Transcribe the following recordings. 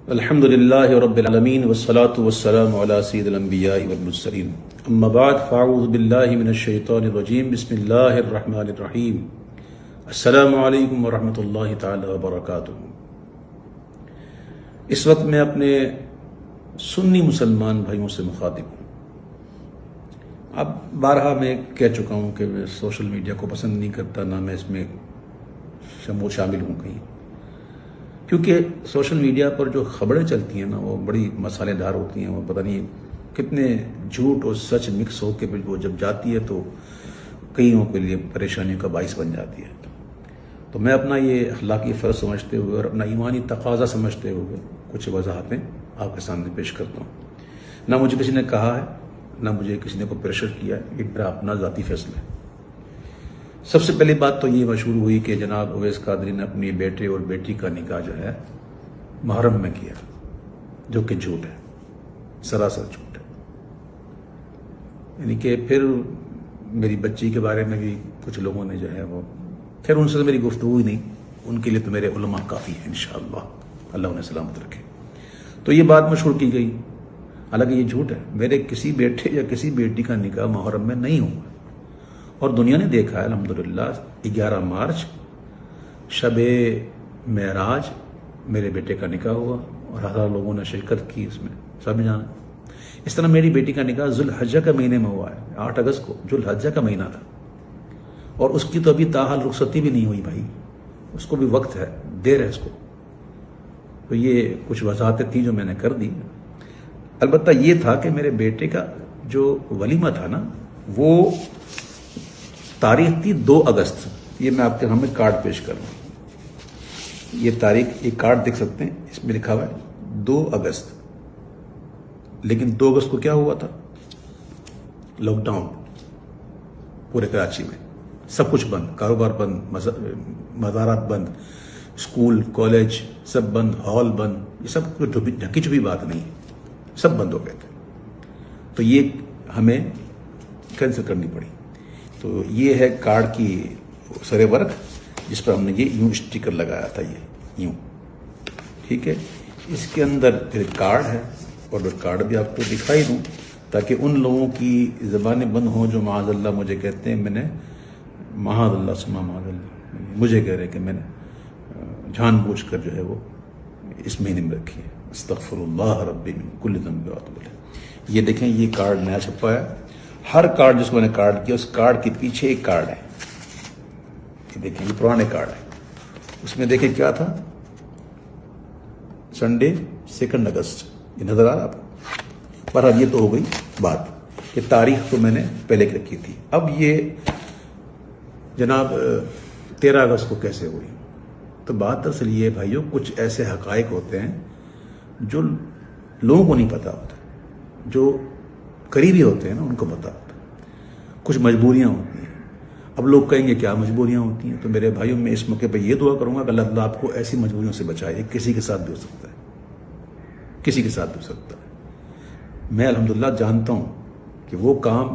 الحمد لله رب العالمين والصلاة والسلام على سيد الأنبياء والمرسلين أما بعد فأعوذ بالله من الشيطان الرجيم بسم الله الرحمن الرحيم السلام علیکم ورحمۃ اللہ تعالی وبرکاتہ۔ اس وقت میں اپنے سنی مسلمان بھائیوں سے مخاطب ہوں۔ اب بارہا میں کہہ چکا ہوں کہ میں سوشل میڈیا کو پسند نہیں کرتا، نہ میں اس میں شامل ہوں کہیں، کیونکہ سوشل میڈیا پر جو خبریں چلتی ہیں نا وہ بڑی مسالے دار ہوتی ہیں، وہ پتہ نہیں کتنے جھوٹ اور سچ مکس ہو کے وہ جب جاتی ہے تو کئیوں کے لیے پریشانیوں کا باعث بن جاتی ہے۔ تو میں اپنا یہ اخلاقی فرض سمجھتے ہوئے اور اپنا ایمانی تقاضا سمجھتے ہوئے کچھ وضاحتیں آپ کے سامنے پیش کرتا ہوں۔ نہ مجھے کسی نے کہا ہے، نہ مجھے کسی نے کوئی پریشر کیا ہے، یہ میرا اپنا ذاتی فیصلہ ہے۔ سب سے پہلی بات تو یہ مشہور ہوئی کہ جناب اویس قادری نے اپنی بیٹے اور بیٹی کا نکاح جو ہے محرم میں کیا، جو کہ جھوٹ ہے، سراسر جھوٹ ہے۔ یعنی کہ پھر میری بچی کے بارے میں بھی کچھ لوگوں نے جو ہے وہ، خیر ان سے میری گفتگو ہی نہیں، ان کے لیے تو میرے علماء کافی ہیں انشاءاللہ، اللہ انہیں سلامت رکھے۔ تو یہ بات مشہور کی گئی، حالانکہ یہ جھوٹ ہے۔ میرے کسی بیٹے یا کسی بیٹی کا نکاح محرم میں نہیں ہوا، اور دنیا نے دیکھا ہے الحمدللہ 11 مارچ شب معراج میرے بیٹے کا نکاح ہوا اور ہزار لوگوں نے شرکت کی، اس میں سب جانا۔ اس طرح میری بیٹی کا نکاح ذوالحجہ کے مہینے میں ہوا ہے، 8 اگست کو، ذوالحجہ کا مہینہ تھا، اور اس کی تو ابھی تاحال رخصتی بھی نہیں ہوئی بھائی، اس کو بھی وقت ہے، دیر ہے اس کو۔ تو یہ کچھ وضاحتیں تھیں جو میں نے کر دی۔ البتہ یہ تھا کہ میرے بیٹے کا جو ولیمہ تھا نا، وہ تاریخ تھی 2 اگست۔ یہ میں آپ کے سامنے کارڈ پیش کر رہا ہوں، یہ تاریخ، یہ کارڈ دیکھ سکتے ہیں، اس میں لکھا ہوا ہے 2 اگست۔ لیکن 2 اگست کو کیا ہوا تھا؟ لاک ڈاؤن پورے کراچی میں، سب کچھ بند، کاروبار بند، مزارات بند، اسکول کالج سب بند، ہال بند، یہ سب ڈھکی چھپی بات نہیں ہے، سب بند ہو گئے تھے۔ تو یہ ہمیں کینسل کرنی پڑی۔ تو یہ ہے کارڈ کی سر ورق، جس پر ہم نے یہ یوں اسٹیکر لگایا تھا، یہ یوں، ٹھیک ہے۔ اس کے اندر پھر کارڈ ہے، اور وہ کارڈ بھی آپ کو دکھائی دوں تاکہ ان لوگوں کی زبانیں بند ہوں جو معاذ اللہ مجھے کہتے ہیں میں نے، معاذ اللہ سما معاذ اللہ، مجھے کہہ رہے کہ میں نے جان بوجھ کر جو ہے وہ اس مہینے میں رکھی ہے۔ استغفر اللہ ربی من کل ذنب واتوب الیہ۔ یہ دیکھیں، یہ کارڈ نیا چھپا ہے۔ ہر کارڈ جس کو میں نے کارڈ کیا، اس کارڈ کے پیچھے ایک کارڈ ہے، یہ دیکھیں، یہ پرانے کارڈ ہے۔ اس میں دیکھیں کیا تھا، سنڈے 2 اگست، یہ نظر آ رہا آپ کو؟ پر اب یہ تو ہو گئی بات، یہ تاریخ تو میں نے پہلے کی رکھی تھی۔ اب یہ جناب 13 اگست کو کیسے ہوئی؟ تو بات اصل یہ بھائیوں، کچھ ایسے حقائق ہوتے ہیں جو لوگوں کو نہیں پتا ہوتا، جو قریبی ہوتے ہیں نا ان کو پتا ہوتا ہے۔ کچھ مجبوریاں ہوتی ہیں۔ اب لوگ کہیں گے کیا مجبوریاں ہوتی ہیں؟ تو میرے بھائیوں، میں اس موقع پہ یہ دعا کروں گا کہ اللہ تعالیٰ آپ کو ایسی مجبوریوں سے بچائے۔ کسی کے ساتھ بھی ہو سکتا ہے، کسی کے ساتھ بھی ہو سکتا ہے۔ میں الحمدللہ جانتا ہوں کہ وہ کام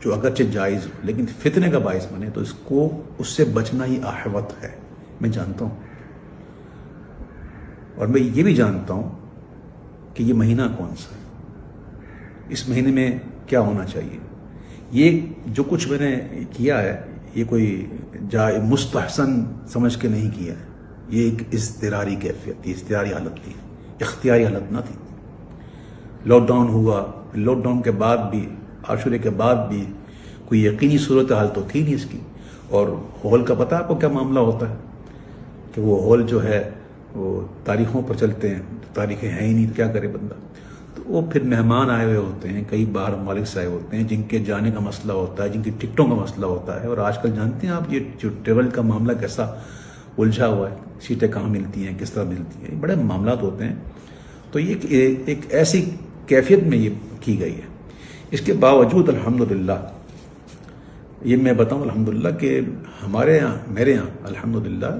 جو اگرچہ جائز ہو لیکن فتنے کا باعث بنے تو اس سے بچنا ہی احوط ہے، میں جانتا ہوں۔ اور میں یہ بھی جانتا ہوں کہ یہ مہینہ کون سا ہے، اس مہینے میں کیا ہونا چاہیے۔ یہ جو کچھ میں نے کیا ہے، یہ کوئی مستحسن سمجھ کے نہیں کیا ہے، یہ ایک اضطراری کیفیت تھی، اضطراری حالت تھی، اختیاری حالت نہ تھی۔ لاک ڈاؤن ہوا، لاک ڈاؤن کے بعد بھی، عاشورے کے بعد بھی کوئی یقینی صورتحال تو تھی نہیں اس کی۔ اور ہال کا پتہ آپ کو کیا معاملہ ہوتا ہے کہ وہ ہال جو ہے وہ تاریخوں پر چلتے ہیں، تاریخیں ہیں ہی نہیں، کیا کرے بندہ۔ تو وہ پھر مہمان آئے ہوئے ہوتے ہیں، کئی باہر ممالک سے آئے ہوتے ہیں، جن کے جانے کا مسئلہ ہوتا ہے، جن کی ٹکٹوں کا مسئلہ ہوتا ہے۔ اور آج کل جانتے ہیں آپ یہ جو ٹریول کا معاملہ کیسا الجھا ہوا ہے، سیٹیں کہاں ملتی ہیں، کس طرح ملتی ہیں، بڑے معاملات ہوتے ہیں۔ تو یہ ایک ایسی کیفیت میں یہ کی گئی ہے۔ اس کے باوجود الحمدللہ، یہ میں بتاؤں الحمدللہ کہ ہمارے یہاں، میرے یہاں الحمدللہ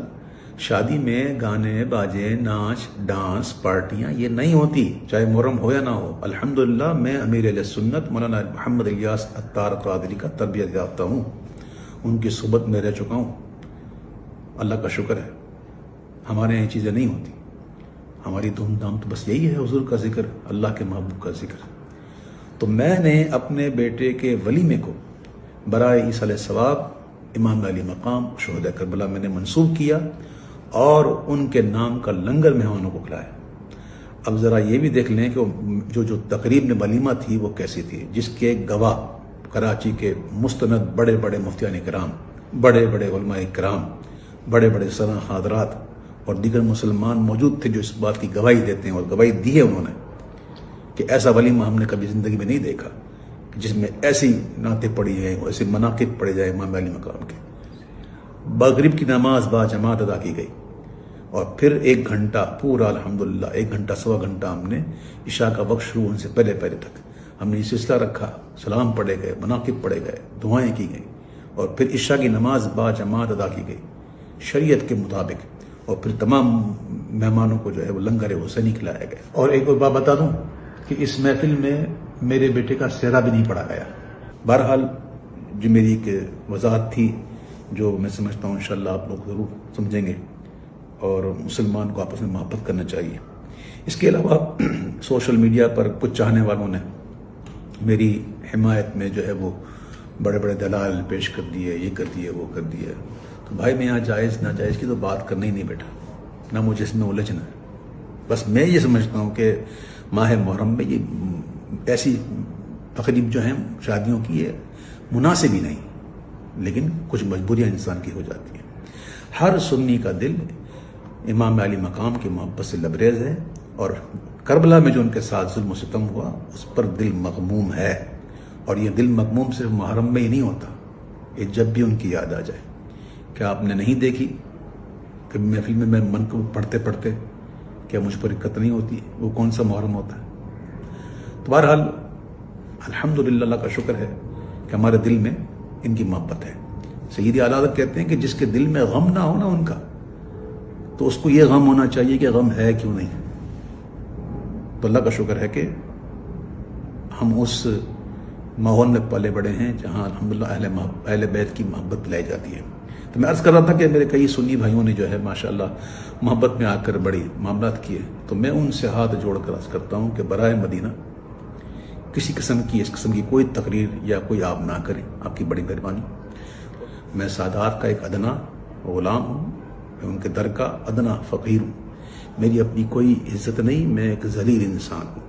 شادی میں گانے باجے، ناچ ڈانس، پارٹیاں یہ نہیں ہوتی، چاہے محرم ہو یا نہ ہو۔ الحمدللہ میں امیر اہل سنت مولانا محمد الیاس عطار قادری کا تربیت یافتہ ہوں، ان کی صحبت میں رہ چکا ہوں، اللہ کا شکر ہے۔ ہمارے یہاں یہ چیزیں نہیں ہوتی، ہماری دھوم دھام تو بس یہی ہے حضور کا ذکر، اللہ کے محبوب کا ذکر۔ تو میں نے اپنے بیٹے کے ولیمے کو برائے ایصال ثواب امام علی مقام شہداء کربلا میں نے منسوب کیا اور ان کے نام کا لنگر مہمانوں کو کھلایا۔ اب ذرا یہ بھی دیکھ لیں کہ جو تقریب میں ولیمہ تھی وہ کیسی تھی، جس کے گواہ کراچی کے مستند بڑے بڑے مفتیان کرام، بڑے بڑے علماء کرام، بڑے بڑے سرا حضرات اور دیگر مسلمان موجود تھے جو اس بات کی گواہی دیتے ہیں، اور گواہی دی ہے انہوں نے کہ ایسا ولیمہ ہم نے کبھی زندگی میں نہیں دیکھا جس میں ایسی نعتیں پڑھی جائیں، ایسے مناقب پڑھے جائیں امام علی مقام کے۔ مغرب کی نماز با جماعت ادا کی گئی اور پھر 1 گھنٹہ پورا الحمدللہ 1 گھنٹہ سوا گھنٹہ ہم نے عشاء کا وقت شروع ہونے سے پہلے تک ہم نے یہ سلسلہ رکھا، سلام پڑھے گئے، مناقب پڑھے گئے، دعائیں کی گئیں اور پھر عشاء کی نماز با جماعت ادا کی گئی شریعت کے مطابق، اور پھر تمام مہمانوں کو جو ہے وہ لنگر حسینی کھلایا گیا۔ اور ایک اور بات بتا دوں کہ اس محفل میں میرے بیٹے کا سہرا بھی نہیں پڑھا گیا۔ بہرحال جو میری ایک وضاحت تھی جو میں سمجھتا ہوں انشاءاللہ آپ لوگ ضرور سمجھیں گے، اور مسلمان کو آپس میں محبت کرنا چاہیے۔ اس کے علاوہ سوشل میڈیا پر کچھ چاہنے والوں نے میری حمایت میں جو ہے وہ بڑے بڑے دلائل پیش کر دیے، یہ کر دیے، وہ کر دیے۔ تو بھائی میں یہاں جائز ناجائز کی تو بات کرنا ہی نہیں بیٹھا، نہ مجھے اس میں الجھنا ہے۔ بس میں یہ سمجھتا ہوں کہ ماہ محرم میں یہ ایسی تقریب جو ہیں شادیوں کی یہ مناسب ہی نہیں، لیکن کچھ مجبوریاں انسان کی ہو جاتی ہیں۔ ہر سنی کا دل امام علی مقام کی محبت سے لبریز ہے، اور کربلا میں جو ان کے ساتھ ظلم و ستم ہوا اس پر دل مغموم ہے، اور یہ دل مغموم صرف محرم میں ہی نہیں ہوتا، یہ جب بھی ان کی یاد آ جائے۔ کیا آپ نے نہیں دیکھی کبھی محفل میں منقب پڑھتے پڑھتے کیا مجھ پر دقت نہیں ہوتی؟ وہ کون سا محرم ہوتا ہے؟ تو بہرحال الحمدللہ اللہ کا شکر ہے کہ ہمارے دل میں ان کی محبت ہے۔ سیدی اعلیٰ حضرت کہتے ہیں کہ جس کے دل میں غم نہ ہونا ان کا، تو اس کو یہ غم ہونا چاہیے کہ غم ہے کیوں نہیں۔ تو اللہ کا شکر ہے کہ ہم اس ماحول میں پلے بڑے ہیں جہاں الحمدللہ اہل بیت کی محبت لائی جاتی ہے۔ تو میں عرض کر رہا تھا کہ میرے کئی سنی بھائیوں نے جو ہے ماشاءاللہ محبت میں آ کر بڑی معاملات کیے، تو میں ان سے ہاتھ جوڑ کر عرض کرتا ہوں کہ برائے مدینہ کسی قسم کی اس قسم کی کوئی تقریر یا کوئی آپ نہ کریں، آپ کی بڑی مہربانی۔ میں سادات کا ایک ادنا غلام ہوں، میں ان کے در کا ادنا فقیر ہوں، میری اپنی کوئی عزت نہیں، میں ایک ذلیل انسان ہوں۔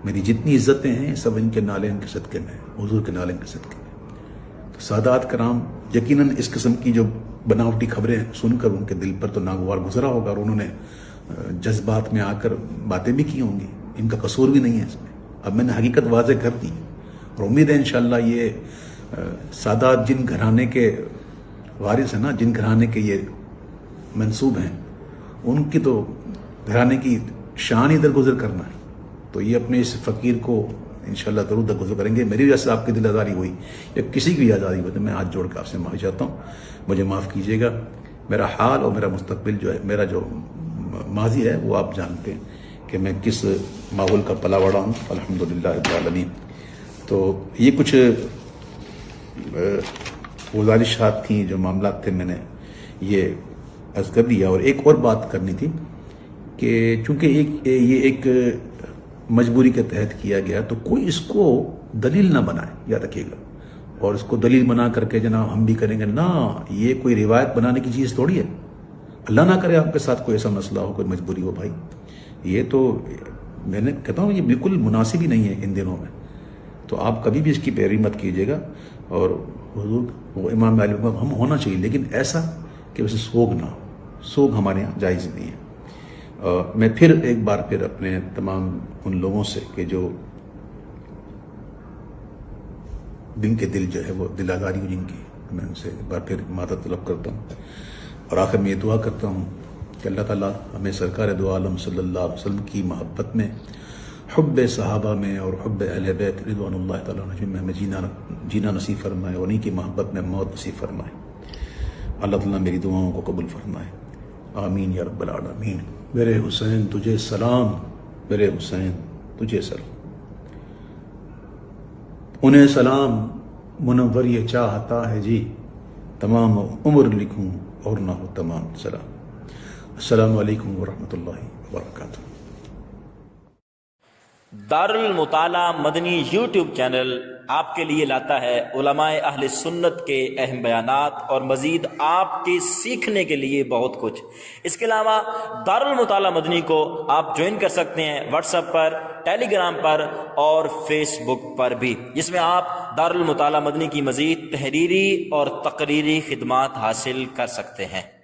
میری جتنی عزتیں ہیں سب ان کے نالین کے صدقے میں، حضور کے نالین کے صدقے میں۔ تو سادات کرام یقیناً اس قسم کی جو بناوٹی خبریں سن کر ان کے دل پر تو ناگوار گزرا ہوگا، اور انہوں نے جذبات میں آ کر باتیں بھی کی ہوں گی، ان کا قصور بھی نہیں ہے اس میں۔ اب میں نے حقیقت واضح کر دی، اور امید ہے انشاءاللہ یہ سادات جن گھرانے کے وارث ہیں نا، جن گھرانے کے یہ منسوب ہیں، ان کی تو گھرانے کی شان ہی درگزر کرنا ہے، تو یہ اپنے اس فقیر کو انشاءاللہ ضرور درگزر کریں گے۔ میری وجہ سے آپ کی دل آزاری ہوئی یا کسی کی بھی آزاری ہوئی تو میں ہاتھ جوڑ کے آپ سے معافی چاہتا ہوں، مجھے معاف کیجیے گا۔ میرا حال اور میرا مستقبل جو ہے، میرا جو ماضی ہے وہ آپ جانتے ہیں کہ میں کس ماحول کا پلا بڑا ہوں، الحمدللہ رب العالمین۔ تو یہ کچھ گزارشات تھیں، جو معاملات تھے، میں نے یہ عرض کر دیا۔ اور ایک اور بات کرنی تھی کہ چونکہ یہ ایک مجبوری کے تحت کیا گیا، تو کوئی اس کو دلیل نہ بنائے، یاد رکھیے گا، اور اس کو دلیل بنا کر کے جناب ہم بھی کریں گے، نہ، یہ کوئی روایت بنانے کی چیز تھوڑی ہے۔ اللہ نہ کرے آپ کے ساتھ کوئی ایسا مسئلہ ہو، کوئی مجبوری ہو بھائی، یہ تو میں نے کہتا ہوں یہ بالکل مناسب ہی نہیں ہے ان دنوں میں، تو آپ کبھی بھی اس کی پیروی مت کیجیے گا۔ اور حضور وہ امام علی ہم ہونا چاہیے، لیکن ایسا کہ ویسے سوگ نہ ہو، سوگ ہمارے یہاں جائز نہیں ہے۔ میں پھر ایک بار پھر اپنے تمام ان لوگوں سے کہ جو دن کے دل جو ہے وہ دل آزاری ہو جن کی، میں ان سے ایک بار پھر معذرت طلب کرتا ہوں، اور آخر میں یہ دعا کرتا ہوں کہ اللہ تعالیٰ ہمیں سرکار دو عالم صلی اللہ علیہ وسلم کی محبت میں، حب صحابہ میں اور حب اہل بیت رضوان اللہ تعالیٰ عنہم میں ہمیں جینا نصیب فرمائے، اور انہیں کی محبت میں موت نصیب فرمائے۔ اللہ تعالیٰ میری دعاؤں کو قبول فرمائے، آمین یا رب العالمین۔ میرے حسین تجھے سلام، میرے حسین تجھے سلام، انہیں سلام منور یہ چاہتا ہے جی، تمام عمر لکھوں اور نہ ہو تمام سلام۔ السلام علیکم ورحمۃ اللہ وبرکاتہ۔ دار المطالعہ مدنی یوٹیوب چینل آپ کے لیے لاتا ہے علماء اہل سنت کے اہم بیانات اور مزید آپ کے سیکھنے کے لیے بہت کچھ۔ اس کے علاوہ دار المطالعہ مدنی کو آپ جوائن کر سکتے ہیں واٹس ایپ پر، ٹیلی گرام پر اور فیس بک پر بھی، جس میں آپ دار المطالعہ مدنی کی مزید تحریری اور تقریری خدمات حاصل کر سکتے ہیں۔